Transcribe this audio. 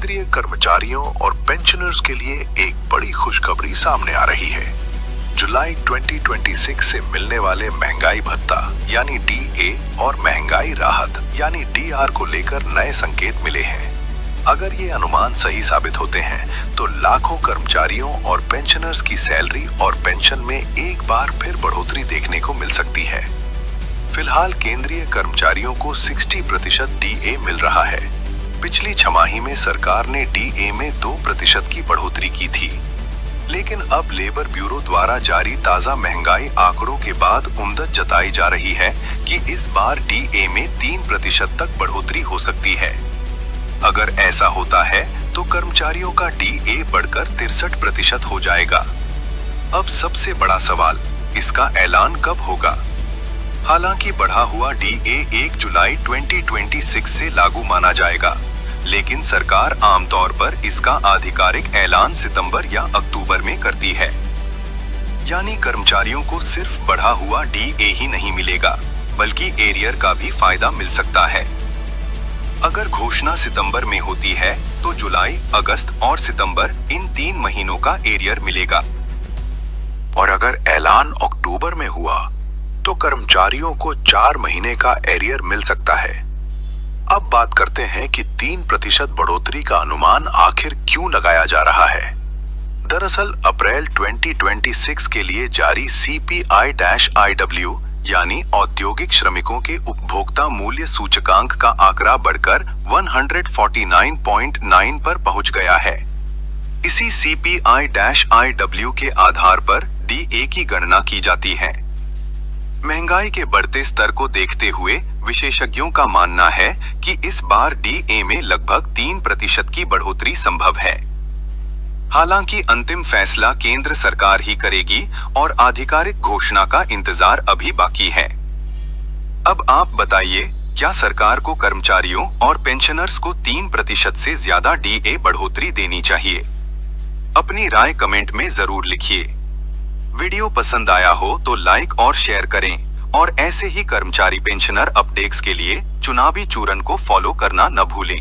केंद्रीय कर्मचारियों और पेंशनर्स के लिए एक बड़ी खुशखबरी सामने आ रही है। जुलाई 2026 से मिलने वाले महंगाई भत्ता यानी डीए और महंगाई राहत यानी डीआर को लेकर नए संकेत मिले हैं। अगर ये अनुमान सही साबित होते हैं तो लाखों कर्मचारियों और पेंशनर्स की सैलरी और पेंशन में एक बार फिर बढ़ोतरी देखने को मिल सकती है। फिलहाल केंद्रीय कर्मचारियों को 60% डीए मिल रहा है। पिछली छमाही में सरकार ने डीए में 2% की बढ़ोतरी की थी, लेकिन अब लेबर ब्यूरो द्वारा जारी ताजा महंगाई आंकड़ों के बाद उम्मीद जताई जा रही है कि इस बार डीए में 3% तक बढ़ोतरी हो सकती है। अगर ऐसा होता है तो कर्मचारियों का डीए बढ़कर 63% हो जाएगा। अब सबसे बड़ा सवाल, इसका ऐलान कब होगा? हालांकि बढ़ा हुआ डीए 1 जुलाई 2026 से लागू माना जाएगा, लेकिन सरकार आमतौर पर इसका आधिकारिक ऐलान सितंबर या अक्टूबर में करती है। यानी कर्मचारियों को सिर्फ बढ़ा हुआ डीए ही नहीं मिलेगा, बल्कि एरियर का भी फायदा मिल सकता है। अगर घोषणा सितंबर में होती है तो जुलाई, अगस्त और सितंबर इन 3 महीनों का एरियर मिलेगा। और अगर ऐलान अक्टूबर में हुआ तो कर्मचारियों को 4 महीने का एरियर मिल सकता है। अब बात करते हैं कि 3% बढ़ोतरी का अनुमान आखिर क्यों लगाया जा रहा है। दरअसल अप्रैल 2026 के लिए जारी CPI-IW यानी औद्योगिक श्रमिकों के उपभोक्ता मूल्य सूचकांक का आंकड़ा बढ़कर 149.9 पर पहुंच गया है। इसी CPI-IW के आधार पर डीए की गणना की जाती है। महंगाई के बढ़ते स्तर को देखते हुए विशेषज्ञों का मानना है कि इस बार डीए में लगभग 3% की बढ़ोतरी संभव है। हालांकि अंतिम फैसला केंद्र सरकार ही करेगी और आधिकारिक घोषणा का इंतजार अभी बाकी है। अब आप बताइए, क्या सरकार को कर्मचारियों और पेंशनर्स को 3% से ज्यादा डीए बढ़ोतरी देनी चाहिए? अपनी राय कमेंट में जरूर लिखिए। वीडियो पसंद आया हो तो लाइक और शेयर करें और ऐसे ही कर्मचारी पेंशनर अपडेट्स के लिए चुनावी चूरन को फॉलो करना न भूलें।